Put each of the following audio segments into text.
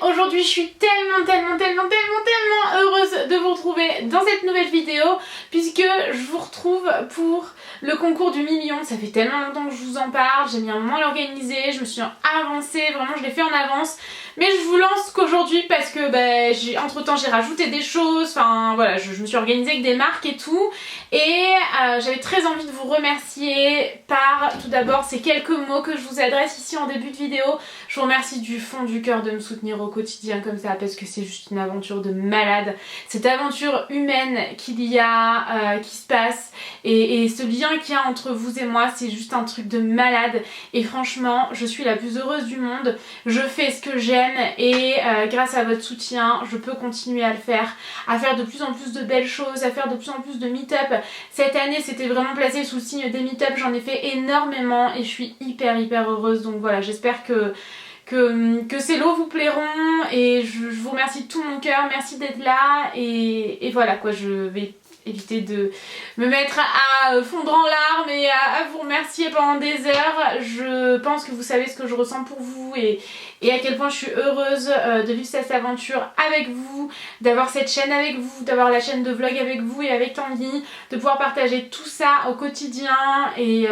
aujourd'hui je suis tellement heureuse de vous retrouver dans cette nouvelle vidéo puisque je vous retrouve pour le concours du million. Ça fait tellement longtemps que je vous en parle, j'ai mis un moment à l'organiser, je me suis avancée, vraiment je l'ai fait en avance. Mais je vous lance qu'aujourd'hui parce que entre temps j'ai rajouté des choses, enfin voilà, je me suis organisée avec des marques et tout. Et j'avais très envie de vous remercier par tout d'abord ces quelques mots que je vous adresse ici en début de vidéo. Je vous remercie du fond du cœur de me soutenir au quotidien comme ça parce que c'est juste une aventure de malade. Cette aventure humaine qu'il y a, qui se passe et ce lien qu'il y a entre vous et moi, c'est juste un truc de malade. Et franchement, je suis la plus heureuse du monde. Je fais ce que j'aime et grâce à votre soutien, je peux continuer à le faire, à faire de plus en plus de belles choses, à faire de plus en plus de meet-up. Cette année, c'était vraiment placé sous le signe des meet-up. J'en ai fait énormément et je suis hyper heureuse. Donc voilà, j'espère que ces lots vous plairont et je vous remercie de tout mon cœur, merci d'être là et voilà quoi, je vais éviter de me mettre à fondre en larmes et à vous remercier pendant des heures. Je pense que vous savez ce que je ressens pour vous et à quel point je suis heureuse de vivre cette aventure avec vous, d'avoir cette chaîne avec vous, d'avoir la chaîne de vlog avec vous et avec Tanguy, de pouvoir partager tout ça au quotidien et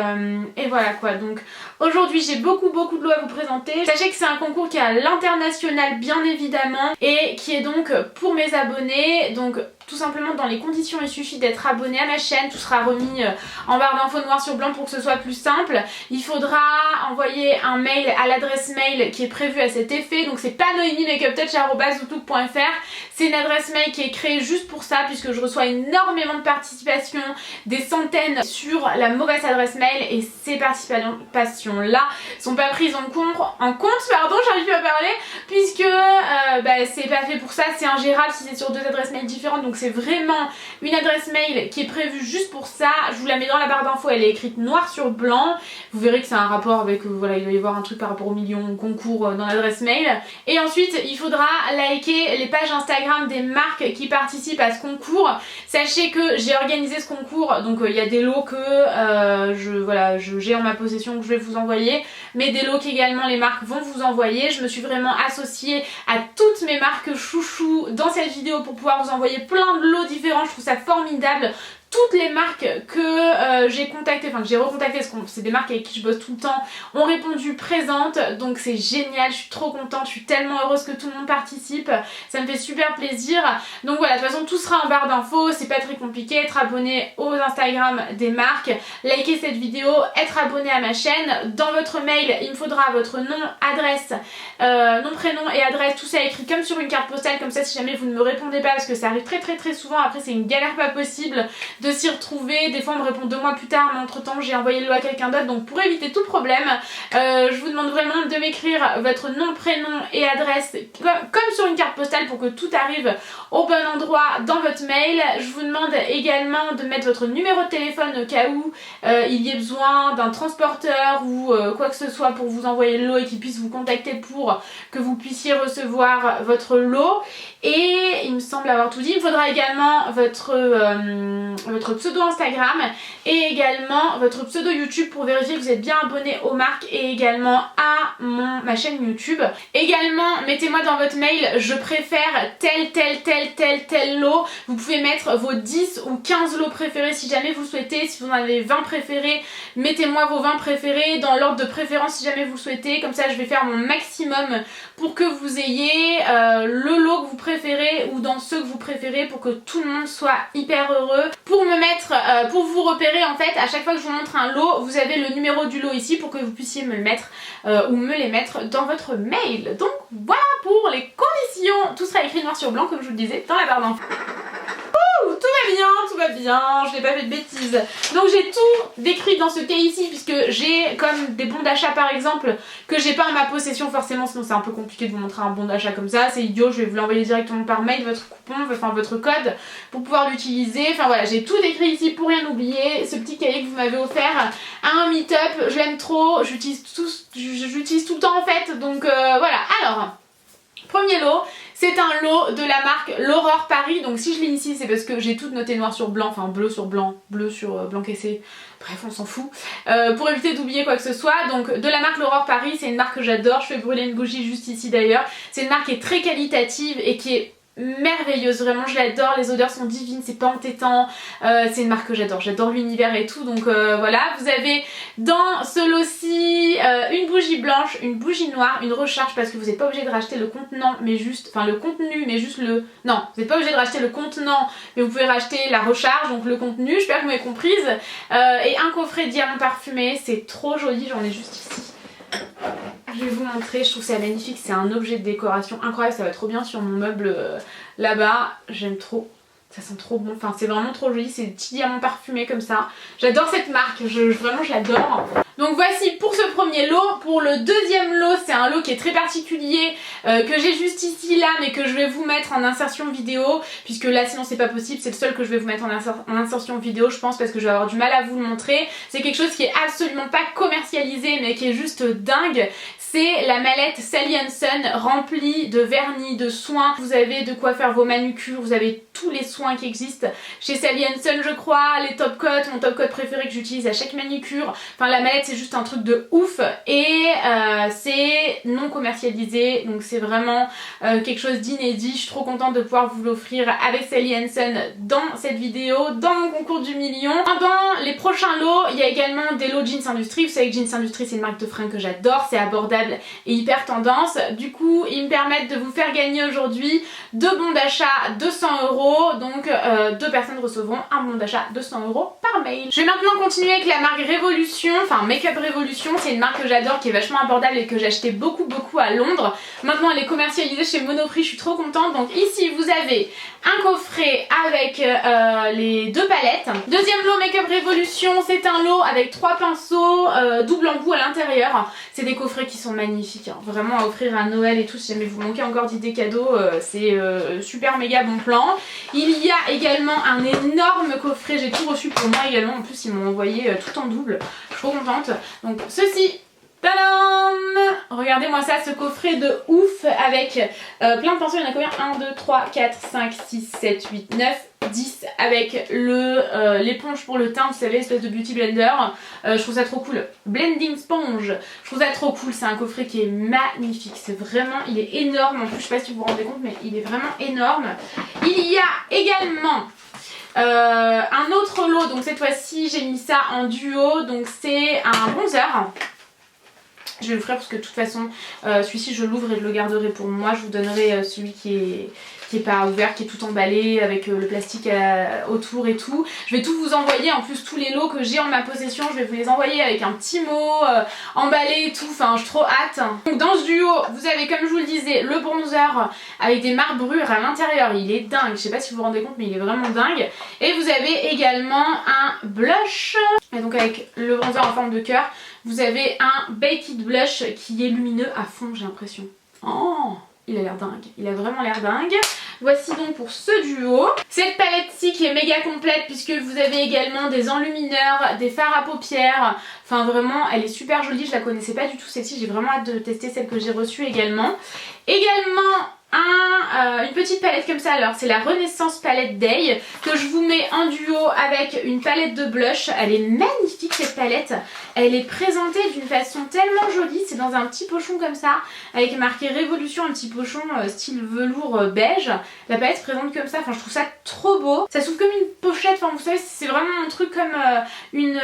voilà quoi. Donc aujourd'hui j'ai beaucoup de lots à vous présenter. Sachez que c'est un concours qui est à l'international bien évidemment et qui est donc pour mes abonnés. Donc tout simplement dans les conditions il suffit d'être abonné à ma chaîne, tout sera remis en barre d'infos noir sur blanc pour que ce soit plus simple. Il faudra envoyer un mail à l'adresse mail qui est prévue à cet effet, donc c'est pas noémiemakeuptouch@outlook.fr. C'est une adresse mail qui est créée juste pour ça puisque je reçois énormément de participations, des centaines sur la mauvaise adresse mail et ces participations là sont pas prises en compte, j'arrive plus à parler puisque c'est pas fait pour ça, c'est ingérable si c'est sur deux adresses mail différentes. Donc c'est vraiment une adresse mail qui est prévue juste pour ça. Je vous la mets dans la barre d'infos, elle est écrite noir sur blanc. Vous verrez que c'est un rapport avec, voilà, il doit y avoir un truc par rapport au million concours dans l'adresse mail. Et ensuite il faudra liker les pages Instagram des marques qui participent à ce concours. Sachez que j'ai organisé ce concours, donc il y a des lots que j'ai en ma possession que je vais vous envoyer, mais des lots qu'également les marques vont vous envoyer. Je me suis vraiment associée à toutes mes marques chouchou dans cette vidéo pour pouvoir vous envoyer plein de lots différents. Je trouve ça formidable. Toutes les marques que j'ai contactées, enfin que j'ai recontactées, parce que c'est des marques avec qui je bosse tout le temps, ont répondu présentes, donc c'est génial, je suis trop contente, je suis tellement heureuse que tout le monde participe, ça me fait super plaisir. Donc voilà, de toute façon tout sera en barre d'infos, c'est pas très compliqué, être abonné aux Instagram des marques, liker cette vidéo, être abonné à ma chaîne. Dans votre mail, il me faudra votre nom, adresse, nom, prénom et adresse, tout ça écrit comme sur une carte postale, comme ça si jamais vous ne me répondez pas, parce que ça arrive très souvent, après c'est une galère pas possible de s'y retrouver. Des fois on me répond 2 mois plus tard, mais entre temps j'ai envoyé le lot à quelqu'un d'autre. Donc pour éviter tout problème, je vous demande vraiment de m'écrire votre nom, prénom et adresse comme sur une carte postale pour que tout arrive au bon endroit dans votre mail. Je vous demande également de mettre votre numéro de téléphone au cas où il y ait besoin d'un transporteur ou quoi que ce soit pour vous envoyer le lot et qu'il puisse vous contacter pour que vous puissiez recevoir votre lot. Et il me semble avoir tout dit. Il me faudra également votre pseudo Instagram et également votre pseudo YouTube pour vérifier que vous êtes bien abonné aux marques et également à ma chaîne YouTube. Également, mettez-moi dans votre mail, je préfère tel lot. Vous pouvez mettre vos 10 ou 15 lots préférés si jamais vous souhaitez. Si vous en avez 20 préférés, mettez-moi vos 20 préférés dans l'ordre de préférence si jamais vous le souhaitez. Comme ça, je vais faire mon maximum pour que vous ayez le lot que vous préférez ou dans ceux que vous préférez pour que tout le monde soit hyper heureux. Pour vous repérer en fait, à chaque fois que je vous montre un lot, vous avez le numéro du lot ici pour que vous puissiez me le mettre ou me les mettre dans votre mail. Donc voilà pour les conditions. Tout sera écrit noir sur blanc comme je vous le disais dans la barre d'infos. Tout va bien, je n'ai pas fait de bêtises. Donc j'ai tout décrit dans ce cas ici puisque j'ai comme des bons d'achat par exemple que j'ai pas en ma possession forcément, sinon c'est un peu compliqué de vous montrer un bon d'achat comme ça, c'est idiot, je vais vous l'envoyer directement par mail, votre coupon, enfin votre code pour pouvoir l'utiliser. Enfin voilà, j'ai tout décrit ici pour rien oublier. Ce petit cahier que vous m'avez offert à un meet-up, je l'aime trop, j'utilise tout le temps en fait, donc voilà. Alors, premier lot, C'est un lot de la marque L'Aurore Paris, donc si je l'ai ici c'est parce que j'ai tout noté noir sur blanc, enfin bleu sur blanc caissé, bref on s'en fout, pour éviter d'oublier quoi que ce soit. Donc de la marque L'Aurore Paris, c'est une marque que j'adore, je fais brûler une bougie juste ici d'ailleurs. C'est une marque qui est très qualitative et qui est merveilleuse, vraiment je l'adore, les odeurs sont divines, c'est pas entêtant, c'est une marque que j'adore l'univers et tout, donc voilà. Vous avez dans ce lot-ci une bougie blanche, une bougie noire, une recharge parce que vous n'êtes pas obligé de racheter le contenant mais juste, enfin le contenu mais juste le, non vous n'êtes pas obligé de racheter le contenant mais vous pouvez racheter la recharge, donc le contenu, j'espère que vous m'avez comprise, et un coffret diamant parfumé, c'est trop joli, j'en ai juste ici. Je vais vous montrer, je trouve ça magnifique, c'est un objet de décoration incroyable, ça va trop bien sur mon meuble là-bas, j'aime trop, ça sent trop bon, enfin c'est vraiment trop joli, c'est des petits diamants parfumés comme ça, j'adore cette marque, vraiment je l'adore. Donc voici pour ce premier lot. Pour le deuxième lot, c'est un lot qui est très particulier, que j'ai juste ici là mais que je vais vous mettre en insertion vidéo, puisque là sinon c'est pas possible, c'est le seul que je vais vous mettre en insertion vidéo je pense, parce que je vais avoir du mal à vous le montrer. C'est quelque chose qui est absolument pas commercialisé mais qui est juste dingue. C'est la mallette Sally Hansen remplie de vernis, de soins. Vous avez de quoi faire vos manucures, vous avez tous les soins qui existent chez Sally Hansen je crois, les top coats, mon top coat préféré que j'utilise à chaque manucure. Enfin la mallette c'est juste un truc de ouf et c'est non commercialisé, donc c'est vraiment quelque chose d'inédit. Je suis trop contente de pouvoir vous l'offrir avec Sally Hansen dans cette vidéo, dans mon concours du million. Dans les prochains lots, il y a également des lots Jeans Industrie. Vous savez que Jeans Industrie c'est une marque de fringues que j'adore, c'est abordable et hyper tendance. Du coup ils me permettent de vous faire gagner aujourd'hui deux bons d'achat 200 €, donc deux personnes recevront un bon d'achat 200 € par mail. Je vais maintenant continuer avec la marque Révolution, enfin Make-up Révolution, c'est une marque que j'adore, qui est vachement abordable et que j'ai acheté beaucoup à Londres. Maintenant elle est commercialisée chez Monoprix, je suis trop contente. Donc ici vous avez un coffret avec les deux palettes. Deuxième lot Make-up Révolution, c'est un lot avec 3 pinceaux double embout à l'intérieur. C'est des coffrets qui sont magnifiques, hein. Vraiment à offrir à Noël et tout, si jamais vous manquez encore d'idées cadeaux, c'est super méga bon plan. Il y a également un énorme coffret, j'ai tout reçu pour moi également, en plus ils m'ont envoyé tout en double, je suis trop contente. Donc ceci, tadam! Regardez-moi ça, ce coffret de ouf avec plein de pinceaux, il y en a combien? 1, 2, 3, 4, 5, 6, 7, 8, 9, 10 avec l'éponge pour le teint, vous savez, espèce de beauty blender. Je trouve ça trop cool. Blending sponge, je trouve ça trop cool, c'est un coffret qui est magnifique, c'est vraiment, il est énorme en plus, je sais pas si vous vous rendez compte mais il est vraiment énorme. Il y a également un autre lot, donc cette fois-ci j'ai mis ça en duo, donc c'est un bronzer. Je vais l'offrir parce que de toute façon celui-ci je l'ouvre et je le garderai pour moi. Je vous donnerai celui qui est pas ouvert, qui est tout emballé avec le plastique autour et tout. Je vais tout vous envoyer, en plus tous les lots que j'ai en ma possession je vais vous les envoyer avec un petit mot emballé et tout, enfin j'ai trop hâte. Donc dans ce duo vous avez, comme je vous le disais, le bronzer avec des marbrures à l'intérieur, il est dingue, je sais pas si vous vous rendez compte mais il est vraiment dingue. Et vous avez également un blush, et donc avec le bronzer en forme de cœur vous avez un Baked Blush qui est lumineux à fond, j'ai l'impression. Oh, il a l'air dingue, il a vraiment l'air dingue. Voici donc pour ce duo. Cette palette-ci qui est méga complète puisque vous avez également des enlumineurs, des fards à paupières. Enfin vraiment, elle est super jolie, je la connaissais pas du tout celle-ci, j'ai vraiment hâte de tester celle que j'ai reçue également. Une petite palette comme ça, alors c'est la Renaissance Palette Day que je vous mets en duo avec une palette de blush. Elle est magnifique cette palette, elle est présentée d'une façon tellement jolie, c'est dans un petit pochon comme ça avec marqué Révolution, un petit pochon style velours beige. La palette se présente comme ça, enfin je trouve ça trop beau, ça s'ouvre comme une pochette, enfin vous savez c'est vraiment un truc comme une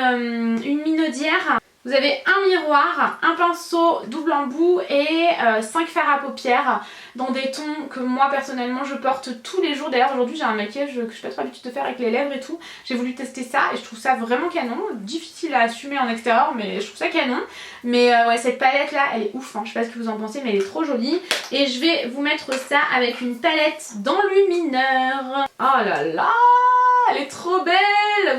minaudière. Vous avez un miroir, un pinceau double embout et 5 fards à paupières dans des tons que moi personnellement je porte tous les jours. D'ailleurs aujourd'hui j'ai un maquillage que je suis pas trop habituée de faire avec les lèvres et tout. J'ai voulu tester ça et je trouve ça vraiment canon. Difficile à assumer en extérieur mais je trouve ça canon. Mais ouais, cette palette là elle est ouf, hein. Je sais pas ce que vous en pensez mais elle est trop jolie. Et je vais vous mettre ça avec une palette d'enlumineur. Oh là là, elle est trop belle.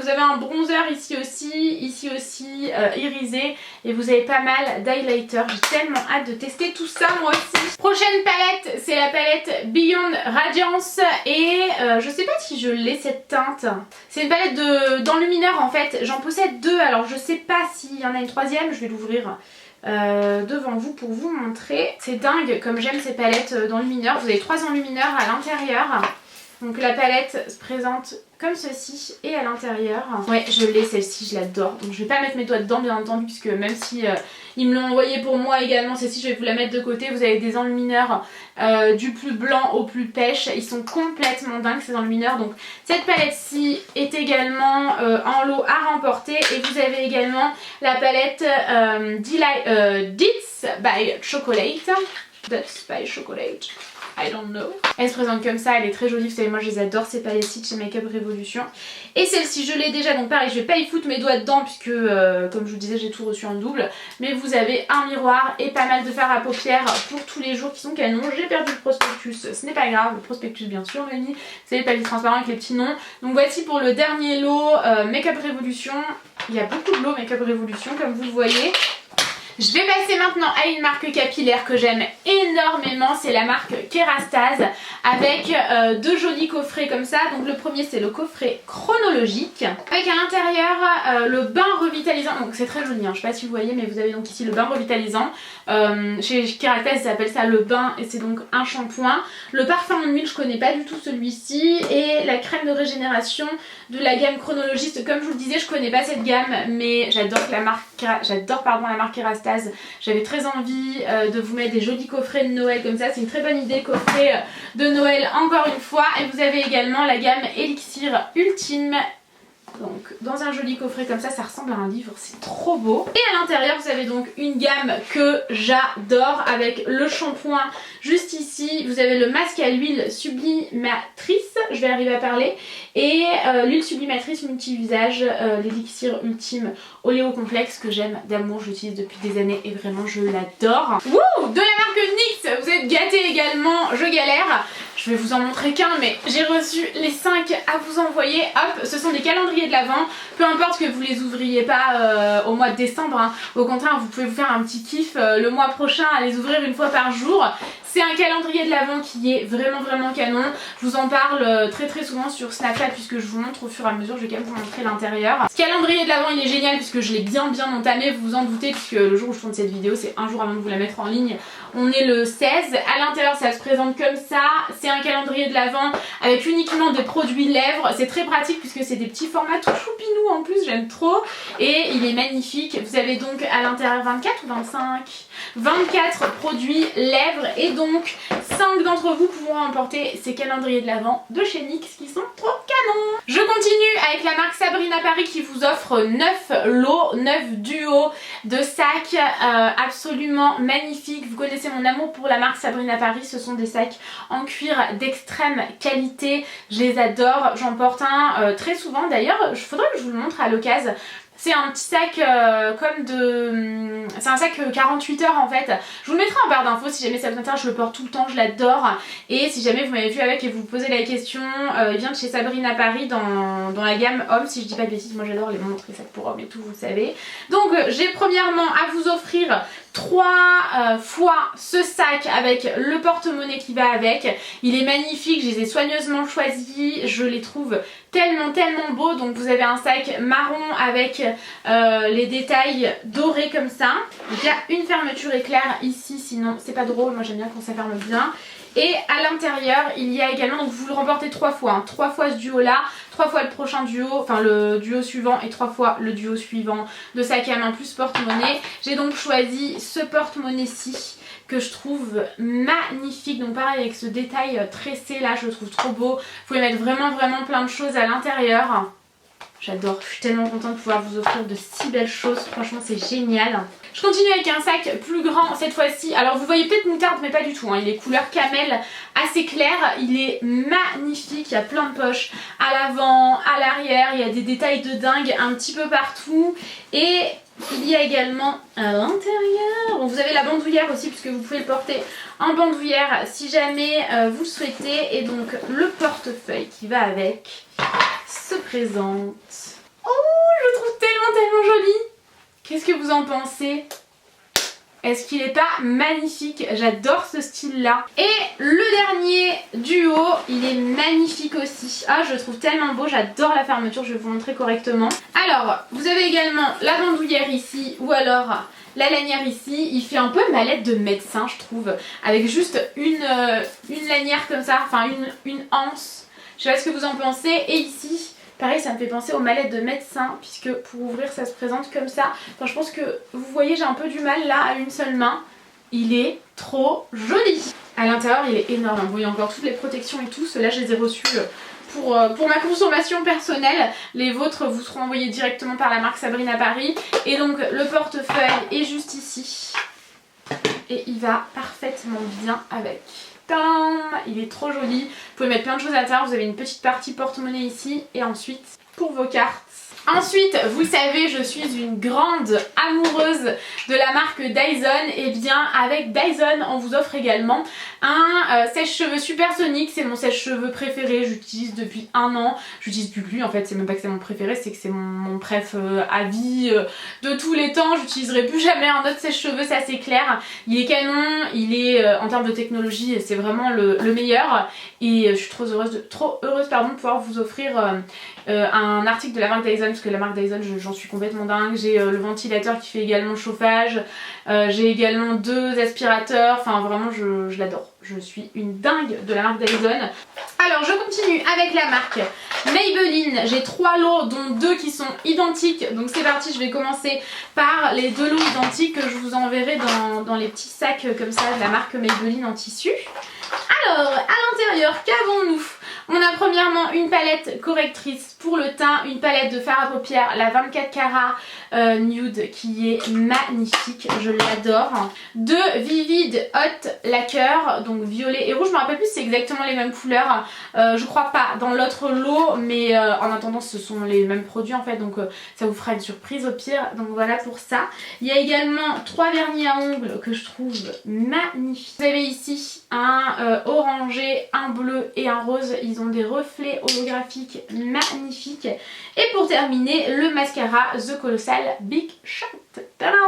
Vous avez un bronzer ici aussi irisé et vous avez pas mal d'highlighter. J'ai tellement hâte de tester tout ça moi aussi. Prochaine palette, c'est la palette Beyond Radiance et je sais pas si je l'ai cette teinte. C'est une palette d'enlumineur en fait. J'en possède deux, alors je sais pas s'il y en a une troisième, je vais l'ouvrir. devant vous pour vous montrer. C'est dingue comme j'aime ces palettes d'enlumineurs. Vous avez 3 enlumineurs à l'intérieur. Donc la palette se présente comme ceci et à l'intérieur. Ouais, je l'ai celle-ci, je l'adore. Donc je vais pas mettre mes doigts dedans bien entendu puisque même si ils me l'ont envoyé pour moi également, celle-ci je vais vous la mettre de côté. Vous avez des enlumineurs du plus blanc au plus pêche. Ils sont complètement dingues ces enlumineurs. Donc cette palette-ci est également en lot à remporter. Et vous avez également la palette Deets by Chocolate. Deets by Chocolate. I don't know. Elle se présente comme ça, elle est très jolie, vous savez moi je les adore ces palettes-ci de chez Makeup Revolution. Et celle-ci je l'ai déjà, donc pareil je vais pas y foutre mes doigts dedans puisque comme je vous disais j'ai tout reçu en double. Mais vous avez un miroir et pas mal de fard à paupières pour tous les jours qui sont canons. J'ai perdu le prospectus, ce n'est pas grave, le prospectus bien sûr Mélanie. Vous savez le papier transparent avec les petits noms. Donc voici pour le dernier lot Makeup Revolution. Il y a beaucoup de lots Makeup Revolution comme vous le voyez. Je vais passer maintenant à une marque capillaire que j'aime énormément, c'est la marque Kerastase avec 2 jolis coffrets comme ça. Donc le premier c'est le coffret chronologique avec à l'intérieur le bain revitalisant. Donc c'est très joli, hein. Je sais pas si vous voyez mais vous avez donc ici le bain revitalisant. Chez Kerastase ils appellent ça le bain et c'est donc un shampoing. Le parfum en huile je connais pas du tout celui-ci et la crème de régénération de la gamme chronologiste. Comme je vous le disais je connais pas cette gamme mais j'adore la marque Kerastase. J'avais très envie de vous mettre des jolis coffrets de Noël comme ça, c'est une très bonne idée, coffret de Noël encore une fois. Et vous avez également la gamme Elixir Ultime. Donc dans un joli coffret comme ça ressemble à un livre, c'est trop beau. Et à l'intérieur vous avez donc une gamme que j'adore avec le shampoing juste ici. Vous avez le masque à l'huile sublimatrice, je vais arriver à parler. Et l'huile sublimatrice multi-usage, l'élixir ultime oléo complexe que j'aime d'amour, j'utilise depuis des années et vraiment je l'adore. Wouh, de la marque NYX, vous êtes gâtés également, je galère. Je vais vous en montrer qu'un mais j'ai reçu les 5 à vous envoyer. Hop, ce sont des calendriers de l'Avent. Peu importe que vous les ouvriez pas au mois de décembre, hein. Au contraire vous pouvez vous faire un petit kiff le mois prochain à les ouvrir une fois par jour. C'est un calendrier de l'Avent qui est vraiment canon. Je vous en parle très souvent sur Snapchat puisque je vous montre au fur et à mesure. Je vais quand même vous montrer l'intérieur. Ce calendrier de l'Avent il est génial puisque je l'ai bien entamé, vous vous en doutez, puisque le jour où je tourne cette vidéo c'est un jour avant de vous la mettre en ligne. On est le 16. À l'intérieur ça se présente comme ça. C'est un calendrier de l'Avent avec uniquement des produits lèvres. C'est très pratique puisque c'est des petits formats tout choupinous en plus, j'aime trop. Et il est magnifique. Vous avez donc à l'intérieur 24 ou 24 produits lèvres et donc 5 d'entre vous pourront emporter ces calendriers de l'Avent de chez NYX qui sont trop canons. Je continue avec la marque Sabrina Paris qui vous offre 9 lots, 9 duos de sacs absolument magnifiques. Vous connaissez mon amour pour la marque Sabrina Paris, ce sont des sacs en cuir d'extrême qualité, je les adore, j'en porte un très souvent d'ailleurs, il faudrait que je vous le montre à l'occasion. C'est un petit sac comme de... C'est un sac 48 heures en fait. Je vous le mettrai en barre d'infos si jamais ça vous intéresse, je le porte tout le temps, je l'adore. Et si jamais vous m'avez vu avec et vous vous posez la question, il vient de chez Sabrina Paris dans la gamme homme, si je dis pas de bêtises, moi j'adore les montres et sacs pour hommes et tout, vous le savez. Donc j'ai premièrement à vous offrir 3 fois ce sac avec le porte-monnaie qui va avec. Il est magnifique, je les ai soigneusement choisis, je les trouve tellement beaux. Donc vous avez un sac marron avec les détails dorés comme ça. Donc il y a une fermeture éclair ici, sinon c'est pas drôle, moi j'aime bien quand ça ferme bien. Et à l'intérieur il y a également, donc vous le remportez 3 fois, hein, 3 fois ce duo là, 3 fois le prochain duo, enfin le duo suivant et 3 fois le duo suivant de sac à main plus porte-monnaie. J'ai donc choisi ce porte-monnaie-ci que je trouve magnifique, donc pareil avec ce détail tressé là, je le trouve trop beau. Vous pouvez mettre vraiment plein de choses à l'intérieur. J'adore, je suis tellement contente de pouvoir vous offrir de si belles choses, franchement c'est génial. Je continue avec un sac plus grand cette fois-ci. Alors vous voyez peut-être moutarde mais pas du tout, hein. Il est couleur camel assez clair, il est magnifique, il y a plein de poches à l'avant, à l'arrière, il y a des détails de dingue un petit peu partout. Et il y a également à l'intérieur, vous avez la bandoulière aussi puisque vous pouvez le porter en bandoulière si jamais vous le souhaitez. Et donc le portefeuille qui va avec se présente. Oh, je le trouve tellement joli. Qu'est-ce que vous en pensez? Est-ce qu'il est pas magnifique? J'adore ce style là. Et le dernier duo, il est magnifique aussi. Ah, je le trouve tellement beau, j'adore la fermeture, je vais vous montrer correctement. Alors, vous avez également la bandoulière ici ou alors la lanière ici, il fait un peu mallette de médecin je trouve, avec juste une lanière comme ça, enfin une anse. Je sais pas ce que vous en pensez. Et ici, pareil, ça me fait penser aux mallettes de médecin, puisque pour ouvrir ça se présente comme ça. Enfin, je pense que vous voyez, j'ai un peu du mal là à une seule main. Il est trop joli. À l'intérieur, il est énorme. Vous voyez encore toutes les protections et tout. Ceux-là, je les ai reçus pour ma consommation personnelle. Les vôtres vous seront envoyés directement par la marque Sabrina Paris. Et donc, le portefeuille est juste ici. Et il va parfaitement bien avec. Tadam! Il est trop joli. Vous pouvez mettre plein de choses à l'intérieur. Vous avez une petite partie porte-monnaie ici. Et ensuite, pour vos cartes. Ensuite, vous savez, je suis une grande amoureuse de la marque Dyson. Et bien, avec Dyson, on vous offre également un sèche-cheveux supersonique. C'est mon sèche-cheveux préféré. J'utilise depuis 1 an. J'utilise plus que lui. En fait, c'est même pas que c'est mon préféré, c'est que c'est mon préf à vie de tous les temps. J'utiliserai plus jamais un autre sèche-cheveux, c'est assez clair. Il est canon. Il est en termes de technologie, c'est vraiment le meilleur. Et je suis trop heureuse de pouvoir vous offrir un article de la marque Dyson, parce que la marque Dyson, j'en suis complètement dingue. J'ai le ventilateur qui fait également le chauffage, j'ai également 2 aspirateurs, enfin vraiment je l'adore. Je suis une dingue de la marque Dyson. Alors je continue avec la marque Maybelline. J'ai 3 lots dont 2 qui sont identiques. Donc c'est parti, je vais commencer par les 2 lots identiques que je vous enverrai dans les petits sacs comme ça de la marque Maybelline en tissu. Alors à l'intérieur, qu'avons-nous? On a premièrement une palette correctrice pour le teint, une palette de fard à paupières, la 24 carats nude qui est magnifique, je l'adore. 2 Vivid Hot Lacquer, donc violet et rouge, je me rappelle plus si c'est exactement les mêmes couleurs, je crois pas dans l'autre lot, mais en attendant ce sont les mêmes produits en fait, donc ça vous fera une surprise au pire, donc voilà pour ça. Il y a également 3 vernis à ongles que je trouve magnifiques. Vous avez ici un orangé, un bleu et un rose, ils ont des reflets holographiques magnifiques. Et pour terminer, le mascara The Colossal Big Shot. Tadam!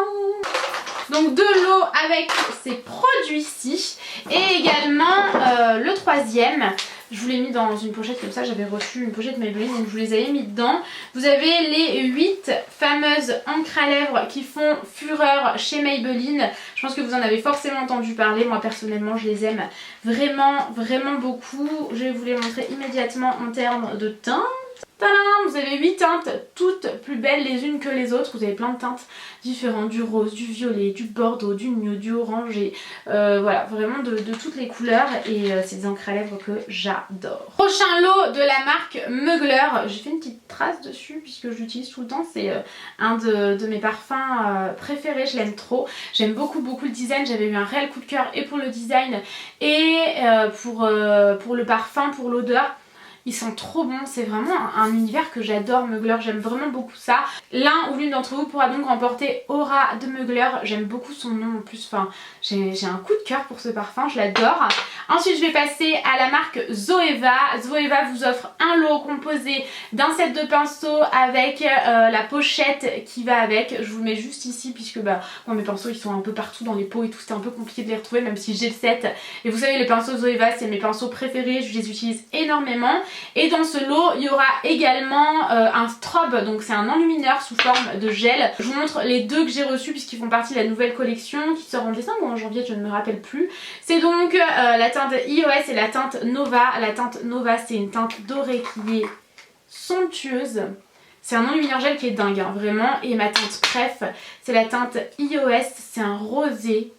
Donc 2 lots avec ces produits-ci. Et également le 3e. Je vous l'ai mis dans une pochette comme ça, j'avais reçu une pochette Maybelline, donc je vous les avais mis dedans. Vous avez les 8 fameuses encres à lèvres qui font fureur chez Maybelline. Je pense que vous en avez forcément entendu parler, moi personnellement je les aime vraiment beaucoup. Je vais vous les montrer immédiatement en termes de teinte. Tadam! Vous avez 8 teintes, toutes plus belles les unes que les autres. Vous avez plein de teintes différentes, du rose, du violet, du bordeaux, du nude, du orangé. Voilà, vraiment de toutes les couleurs. Et c'est des encres à lèvres que j'adore. Prochain lot de la marque Mugler. J'ai fait une petite trace dessus puisque je l'utilise tout le temps. C'est un de mes parfums préférés. Je l'aime trop. J'aime beaucoup le design. J'avais eu un réel coup de cœur et pour le design et pour le parfum, pour l'odeur. Ils sont trop bons, c'est vraiment un univers que j'adore, Mugler, j'aime vraiment beaucoup ça. L'un ou l'une d'entre vous pourra donc remporter Aura de Mugler, j'aime beaucoup son nom en plus, enfin j'ai un coup de cœur pour ce parfum, je l'adore. Ensuite je vais passer à la marque Zoeva. Zoeva vous offre un lot composé d'un set de pinceaux avec la pochette qui va avec. Je vous le mets juste ici puisque moi mes pinceaux ils sont un peu partout dans les pots et tout, c'était un peu compliqué de les retrouver même si j'ai le set. Et vous savez les pinceaux Zoeva c'est mes pinceaux préférés, je les utilise énormément. Et dans ce lot il y aura également un strobe, donc c'est un enlumineur sous forme de gel. Je vous montre les 2 que j'ai reçus puisqu'ils font partie de la nouvelle collection qui sort en décembre ou en janvier, je ne me rappelle plus. C'est donc la teinte iOS et la teinte Nova. La teinte Nova c'est une teinte dorée qui est somptueuse. C'est un enlumineur gel qui est dingue hein, vraiment. Et ma teinte préf c'est la teinte iOS, c'est un rosé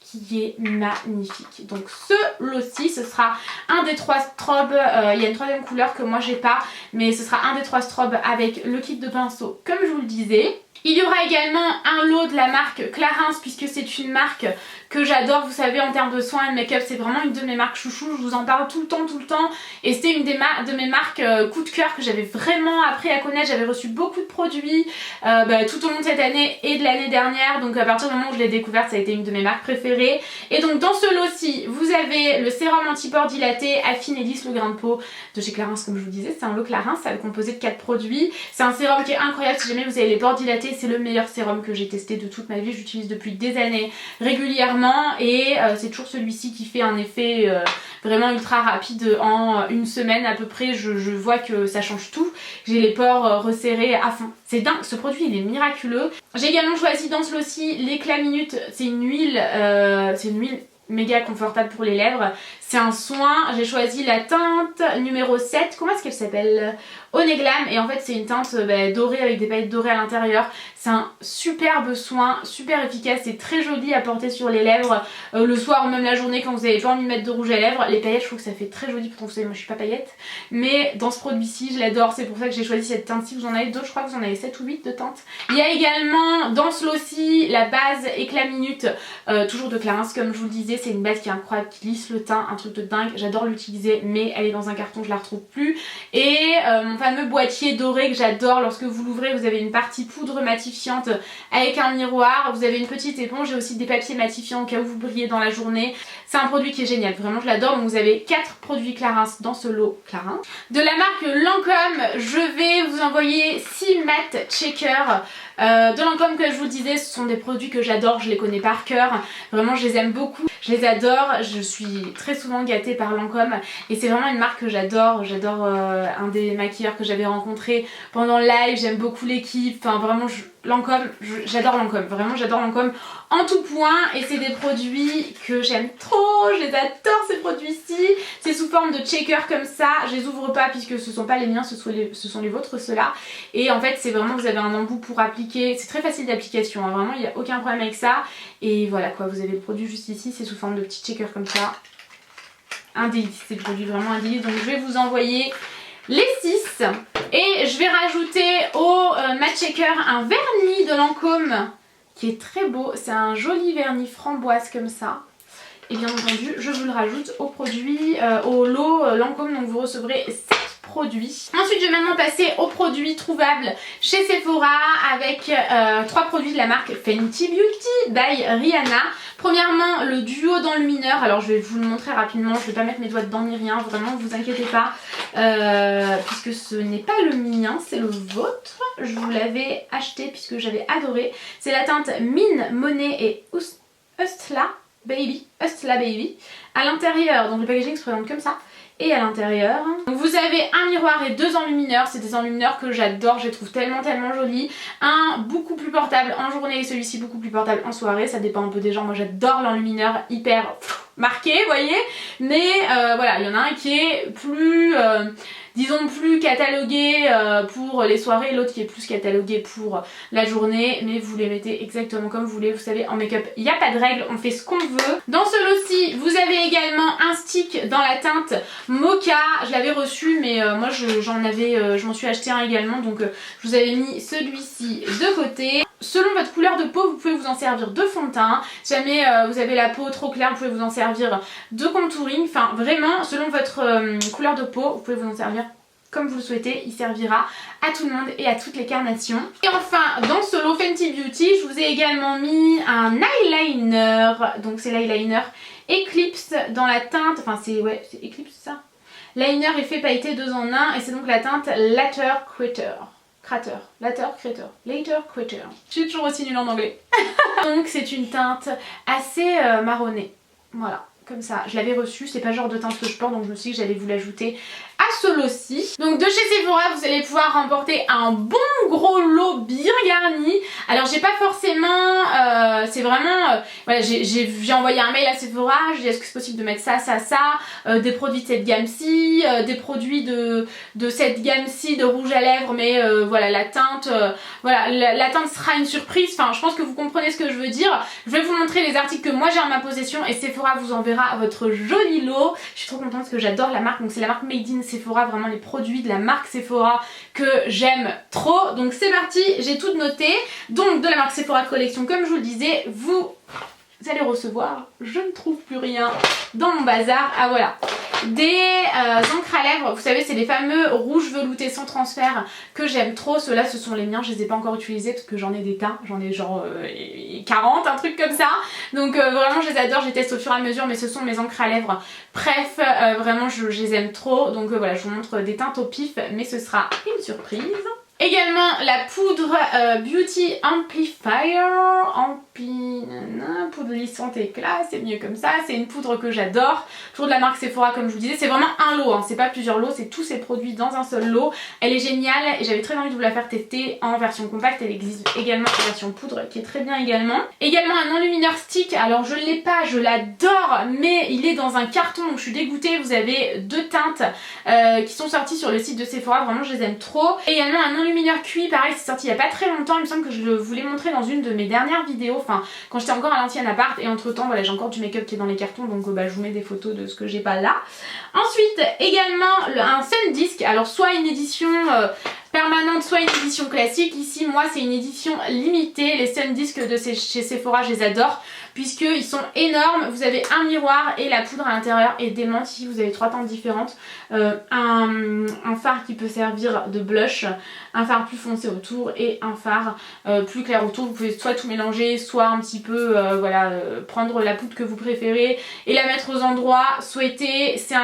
qui est magnifique. Donc ce lot-ci, ce sera un des 3 strobes, il y a une 3e couleur que moi j'ai pas, mais ce sera un des 3 strobes avec le kit de pinceau comme je vous le disais. Il y aura également un lot de la marque Clarins puisque c'est une marque que j'adore, vous savez en termes de soins et de make-up c'est vraiment une de mes marques chouchou, je vous en parle tout le temps et c'était une de mes marques coup de cœur que j'avais vraiment appris à connaître. J'avais reçu beaucoup de produits tout au long de cette année et de l'année dernière, donc à partir du moment où je l'ai découverte ça a été une de mes marques préférées. Et donc dans ce lot-ci vous vous avez le sérum anti-pores dilaté Affine et lisse le grain de peau de chez Clarins, comme je vous disais, c'est un lot Clarins, c'est composé de 4 produits. C'est un sérum qui est incroyable, si jamais vous avez les pores dilatés, c'est le meilleur sérum que j'ai testé de toute ma vie, j'utilise depuis des années régulièrement et c'est toujours celui-ci qui fait un effet vraiment ultra rapide en une semaine à peu près, je vois que ça change tout, j'ai les pores resserrés à fond. C'est dingue, ce produit il est miraculeux. J'ai également choisi dans ce lot-ci l'éclat minute, c'est une huile méga confortable pour les lèvres. C'est un soin, j'ai choisi la teinte numéro 7, comment est-ce qu'elle s'appelle? Oneglam, et en fait c'est une teinte dorée avec des paillettes dorées à l'intérieur. C'est un superbe soin, super efficace, c'est très joli à porter sur les lèvres le soir ou même la journée quand vous avez pas envie de mettre de rouge à lèvres. Les paillettes, je trouve que ça fait très joli, pourtant vous savez moi je suis pas paillette, mais dans ce produit-ci je l'adore, c'est pour ça que j'ai choisi cette teinte-ci. Vous en avez d'autres, je crois que vous en avez 7 ou 8 de teintes. Il y a également dans ce lot-ci la base éclat minute, toujours de Clarins comme je vous le disais, c'est une base qui est incroyable, qui lisse le teint, un truc de dingue, j'adore l'utiliser mais elle est dans un carton, je la retrouve plus. Et mon fameux boîtier doré que j'adore, lorsque vous l'ouvrez vous avez une partie poudre matifiante avec un miroir, vous avez une petite éponge et aussi des papiers matifiants au cas où vous brillez dans la journée. C'est un produit qui est génial, vraiment je l'adore. Donc vous avez 4 produits Clarins dans ce lot Clarins. De la marque Lancôme, je vais vous envoyer 6 matte checker. De Lancôme, que je vous disais, ce sont des produits que j'adore, je les connais par cœur, vraiment je les aime beaucoup, je les adore, je suis très souvent gâtée par Lancôme et c'est vraiment une marque que j'adore. J'adore un des maquilleurs que j'avais rencontré pendant le live, j'aime beaucoup l'équipe, enfin vraiment Lancôme, j'adore Lancôme, vraiment j'adore Lancôme en tout point et c'est des produits que j'aime trop, je les adore ces produits-ci. C'est sous forme de checker comme ça, je les ouvre pas puisque ce sont pas les miens, ce sont les vôtres ceux-là. Et en fait c'est vraiment, vous avez un embout pour appliquer, c'est très facile d'application, hein, vraiment il n'y a aucun problème avec ça. Et voilà quoi, vous avez le produit juste ici, c'est sous forme de petits checkers comme ça. Un délice, c'est le produit vraiment un délice, donc je vais vous envoyer les 6 et je vais rajouter au matte checker un vernis de Lancôme qui est très beau, c'est un joli vernis framboise comme ça. Et bien entendu je vous le rajoute au produit, au lot Lancôme, donc vous recevrez 7 produits. Ensuite je vais maintenant passer aux produits trouvables chez Sephora avec 3 produits de la marque Fenty Beauty by Rihanna. Premièrement le duo d'enlumineur, alors je vais vous le montrer rapidement, je vais pas mettre mes doigts dedans ni rien, vraiment vous inquiétez pas, puisque ce n'est pas le mien, c'est le vôtre. Je vous l'avais acheté puisque j'avais adoré. C'est la teinte Mine, Money et Hustla Baby. À l'intérieur, donc le packaging se présente comme ça. Et à l'intérieur, vous avez un miroir et 2 enlumineurs. C'est des enlumineurs que j'adore, je les trouve tellement jolis. Un beaucoup plus portable en journée et celui-ci beaucoup plus portable en soirée. Ça dépend un peu des gens, moi j'adore l'enlumineur hyper marqué, vous voyez. Mais voilà, il y en a un qui est plus... disons plus catalogué pour les soirées, l'autre qui est plus catalogué pour la journée, mais vous les mettez exactement comme vous voulez. Vous savez, en make-up il n'y a pas de règle, on fait ce qu'on veut. Dans ce lot-ci vous avez également un stick dans la teinte Mocha, je l'avais reçu mais moi je m'en suis acheté un également, donc je vous avais mis celui-ci de côté. Selon votre couleur de peau vous pouvez vous en servir de fond de teint, si jamais vous avez la peau trop claire vous pouvez vous en servir de contouring, enfin vraiment selon votre couleur de peau vous pouvez vous en servir comme vous le souhaitez, il servira à tout le monde et à toutes les carnations. Et enfin dans ce lot Fenty Beauty je vous ai également mis un eyeliner, donc c'est l'eyeliner Eclipse dans la teinte, enfin c'est Eclipse ça, liner effet pailleté 2 en 1 et c'est donc la teinte Later Critter. Je suis toujours aussi nulle en anglais. Donc c'est une teinte assez marronnée, voilà. Comme ça, je l'avais reçu, c'est pas le genre de teinte que je porte donc je me suis dit que j'allais vous l'ajouter à ce lot-ci. Donc de chez Sephora vous allez pouvoir remporter un bon gros lot bien garni. Alors j'ai pas forcément, c'est vraiment, voilà, j'ai envoyé un mail à Sephora, je dis est-ce que c'est possible de mettre ça, des produits de cette gamme-ci, des produits de cette gamme-ci de rouge à lèvres, mais voilà la teinte, la teinte sera une surprise, enfin je pense que vous comprenez ce que je veux dire. Je vais vous montrer les articles que moi j'ai en ma possession et Sephora vous enverra votre joli lot. Je suis trop contente parce que j'adore la marque, donc c'est la marque Made in Sephora, vraiment les produits de la marque Sephora que j'aime trop. Donc c'est parti, j'ai tout noté. Donc de la marque Sephora Collection, comme je vous le disais, vous allez recevoir, je ne trouve plus rien dans mon bazar, ah voilà, des encres à lèvres. Vous savez, c'est les fameux rouges veloutés sans transfert que j'aime trop. Ceux-là, ce sont les miens. Je les ai pas encore utilisés parce que j'en ai des tas. J'en ai genre 40, un truc comme ça. Donc vraiment, je les adore. Je les teste au fur et à mesure. Mais ce sont mes encres à lèvres. Bref, vraiment, je les aime trop. Donc voilà, je vous montre des teintes au pif. Mais ce sera une surprise. Également la poudre Beauty Amplifier, poudre lissante éclat, c'est mieux comme ça, c'est une poudre que j'adore, toujours de la marque Sephora comme je vous disais, c'est vraiment un lot, hein. C'est pas plusieurs lots, c'est tous ces produits dans un seul lot, elle est géniale et j'avais très envie de vous la faire tester en version compacte, elle existe également en version poudre qui est très bien également. Également un enlumineur stick, alors je l'ai pas, je l'adore, mais il est dans un carton donc je suis dégoûtée, vous avez deux teintes qui sont sorties sur le site de Sephora, vraiment je les aime trop. Également un enlumineur cuit, pareil c'est sorti il y a pas très longtemps, il me semble que je vous l'ai montré dans une de mes dernières vidéos, enfin quand j'étais encore à l'ancienne appart et entre temps voilà j'ai encore du make-up qui est dans les cartons donc je vous mets des photos de ce que j'ai pas là. Ensuite également un Sun Disc, alors soit une édition permanente soit une édition classique, ici moi c'est une édition limitée, les Sun Disc de chez Sephora je les adore puisqu'ils sont énormes, vous avez un miroir et la poudre à l'intérieur est démente, ici vous avez trois teintes différentes, un fard qui peut servir de blush, un fard plus foncé autour et un fard plus clair autour, vous pouvez soit tout mélanger, soit un petit peu prendre la poudre que vous préférez et la mettre aux endroits souhaités, c'est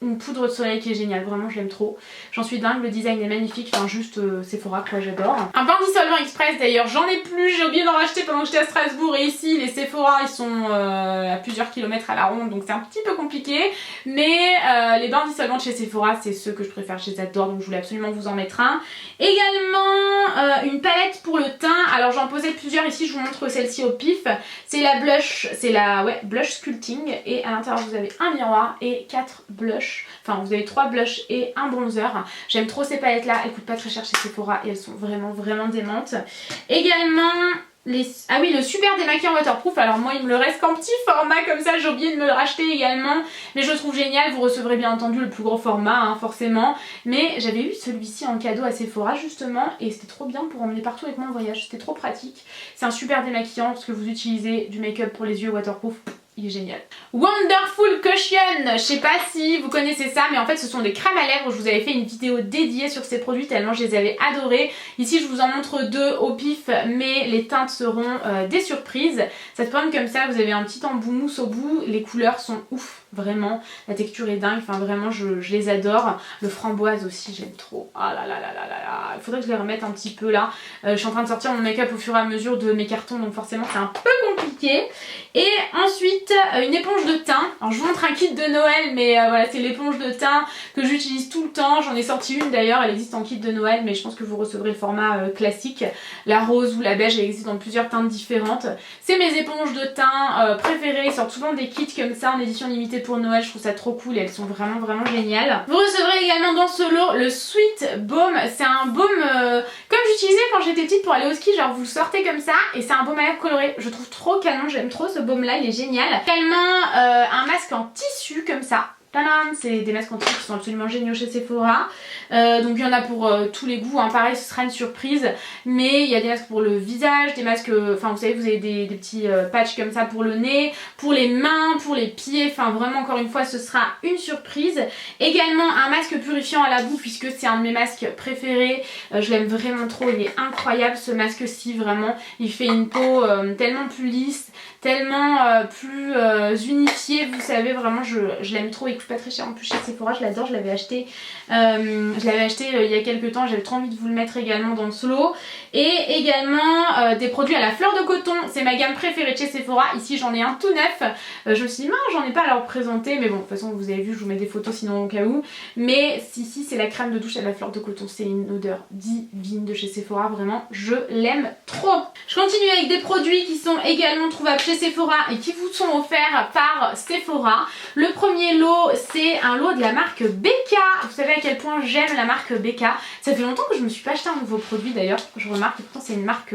une poudre de soleil qui est géniale, vraiment je l'aime trop. J'en suis dingue, le design est magnifique, enfin juste Sephora quoi, j'adore. Un bain dissolvant express d'ailleurs, j'en ai plus, j'ai oublié d'en racheter pendant que j'étais à Strasbourg et ici les Sephora ils sont à plusieurs kilomètres à la ronde donc c'est un petit peu compliqué. Mais les bains dissolvants de chez Sephora c'est ceux que je préfère, je les adore donc je voulais absolument vous en mettre un. Également une palette pour le teint, alors j'en posais plusieurs ici, je vous montre celle-ci au pif. C'est la blush, c'est la blush sculpting et à l'intérieur vous avez un miroir et 4 blushs. Enfin vous avez 3 blushs et un bronzer. J'aime trop ces palettes là, elles coûtent pas très cher chez Sephora et elles sont vraiment démentes. Également ah oui, le super démaquillant waterproof, alors moi il me le reste qu'en petit format comme ça, j'ai oublié de me le racheter également, mais je le trouve génial, vous recevrez bien entendu le plus gros format hein, forcément, mais j'avais eu celui-ci en cadeau à Sephora justement et c'était trop bien pour emmener partout avec moi en voyage, c'était trop pratique. C'est un super démaquillant parce que vous utilisez du make-up pour les yeux waterproof. Il est génial. Wonderful Cushion, je sais pas si vous connaissez ça, mais en fait ce sont des crèmes à lèvres. Je vous avais fait une vidéo dédiée sur ces produits tellement je les avais adorés. Ici je vous en montre deux au pif, mais les teintes seront des surprises. Ça se prend comme ça, vous avez un petit embout mousse au bout, les couleurs sont ouf. Vraiment, la texture est dingue, enfin vraiment je les adore. Le framboise aussi j'aime trop. Ah là là là là là là, il faudrait que je les remette un petit peu là. Je suis en train de sortir mon make-up au fur et à mesure de mes cartons donc forcément c'est un peu compliqué. Et ensuite une éponge de teint. Alors je vous montre un kit de Noël mais voilà c'est l'éponge de teint que j'utilise tout le temps. J'en ai sorti une d'ailleurs, elle existe en kit de Noël mais je pense que vous recevrez le format classique. La rose ou la beige, elle existe dans plusieurs teintes différentes. C'est mes éponges de teint préférées, ils sortent souvent des kits comme ça en édition limitée pour Noël, je trouve ça trop cool et elles sont vraiment géniales. Vous recevrez également dans ce lot le Sweet Baume, c'est un baume comme j'utilisais quand j'étais petite pour aller au ski, genre vous le sortez comme ça et c'est un baume à lèvres coloré, je trouve trop canon, j'aime trop ce baume là, il est génial. Également un masque en tissu comme ça. C'est des masques en tissu qui sont absolument géniaux chez Sephora. Donc il y en a pour tous les goûts, hein. Pareil ce sera une surprise. Mais il y a des masques pour le visage, des masques, enfin vous savez vous avez des petits patchs comme ça pour le nez, pour les mains, pour les pieds. Enfin vraiment encore une fois ce sera une surprise. Également un masque purifiant à la boue puisque c'est un de mes masques préférés. Je l'aime vraiment trop, il est incroyable ce masque-ci vraiment. Il fait une peau tellement plus lisse, tellement plus unifiée, vous savez vraiment je l'aime trop, il coûte pas très cher en plus chez Sephora, je l'adore, je l'avais acheté il y a quelques temps, j'avais trop envie de vous le mettre également dans ce lot. Et également des produits à la fleur de coton, c'est ma gamme préférée de chez Sephora, ici j'en ai un tout neuf, je me suis dit mince j'en ai pas à leur présenter, mais bon de toute façon vous avez vu je vous mets des photos sinon au cas où, mais ici c'est la crème de douche à la fleur de coton, c'est une odeur divine de chez Sephora, vraiment je l'aime trop. Je continue avec des produits qui sont également trouvables chez Sephora et qui vous sont offerts par Sephora. Le premier lot c'est un lot de la marque Becca, vous savez à quel point j'aime la marque Becca, ça fait longtemps que je me suis pas acheté un nouveau produit d'ailleurs, je remarque et pourtant c'est une marque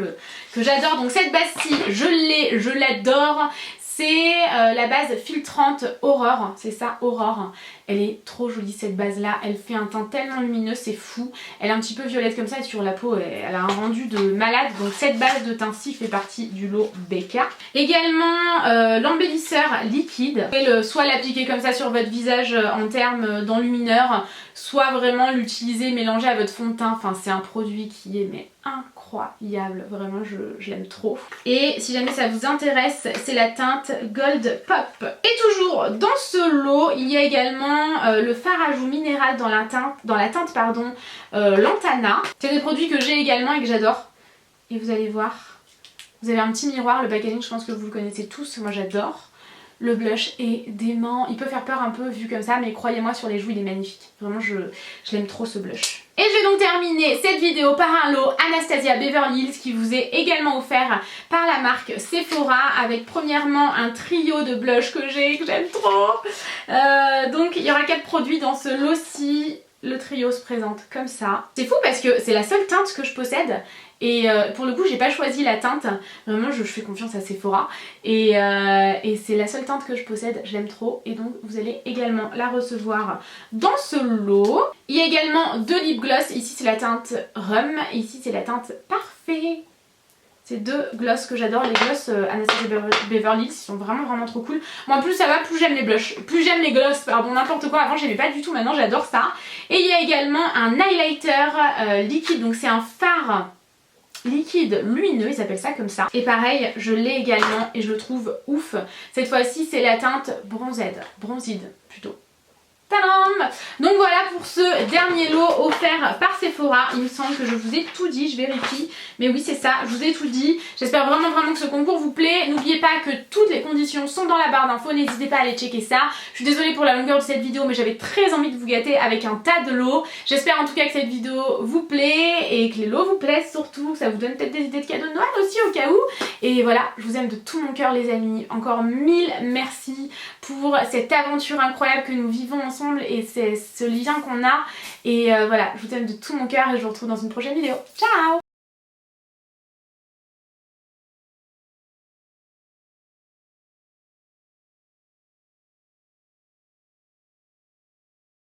que j'adore. Donc cette bastille je l'ai, je l'adore. c'est la base filtrante Aurore, c'est ça, Aurore. Elle est trop jolie cette base là, elle fait un teint tellement lumineux, c'est fou. Elle est un petit peu violette comme ça et sur la peau elle a un rendu de malade. Donc cette base de teint-ci fait partie du lot Becca. Également l'embellisseur liquide. Vous pouvez soit l'appliquer comme ça sur votre visage en termes d'enlumineur, soit vraiment l'utiliser, mélanger à votre fond de teint. Enfin c'est un produit qui est mais incroyable, vraiment je l'aime trop. Et si jamais ça vous intéresse, c'est la teinte Gold Pop. Et toujours dans ce lot, il y a également le fard à joues minéral dans la teinte Lantana. C'est des produits que j'ai également et que j'adore. Et vous allez voir, vous avez un petit miroir, le packaging je pense que vous le connaissez tous, moi j'adore. Le blush est dément, il peut faire peur un peu vu comme ça, mais croyez-moi sur les joues il est magnifique. Vraiment je l'aime trop ce blush. Et je vais donc terminer cette vidéo par un lot Anastasia Beverly Hills qui vous est également offert par la marque Sephora avec premièrement un trio de blush que j'aime trop. Donc il y aura 4 produits dans ce lot-ci. Le trio se présente comme ça. C'est fou parce que c'est la seule teinte que je possède et pour le coup j'ai pas choisi la teinte. Vraiment je fais confiance à Sephora et c'est la seule teinte que je possède, je l'aime trop et donc vous allez également la recevoir dans ce lot. Il y a également 2 lip gloss, ici c'est la teinte Rum et ici c'est la teinte Parfait. C'est 2 gloss que j'adore, les gloss Anastasia Beverly Hills, ils sont vraiment trop cool. Moi plus ça va, plus j'aime les blushs, plus j'aime les gloss, pardon, n'importe quoi. Avant j'aimais pas du tout, maintenant j'adore ça. Et il y a également un highlighter liquide, donc c'est un fard liquide lumineux, ils appellent ça comme ça. Et pareil, je l'ai également et je le trouve ouf. Cette fois-ci c'est la teinte Bronzed plutôt. Tadam! Donc voilà pour ce dernier lot offert par Sephora. Il me semble que je vous ai tout dit, je vérifie. Mais oui c'est ça, je vous ai tout dit. J'espère vraiment que ce concours vous plaît. N'oubliez pas que toutes les conditions sont dans la barre d'infos, n'hésitez pas à aller checker ça. Je suis désolée pour la longueur de cette vidéo mais j'avais très envie de vous gâter avec un tas de lots. J'espère en tout cas que cette vidéo vous plaît et que les lots vous plaisent surtout. Ça vous donne peut-être des idées de cadeaux de Noël aussi au cas où. Et voilà, je vous aime de tout mon cœur les amis. Encore 1000 merci pour cette aventure incroyable que nous vivons ensemble et c'est ce lien qu'on a et voilà, je vous aime de tout mon cœur et je vous retrouve dans une prochaine vidéo. Ciao!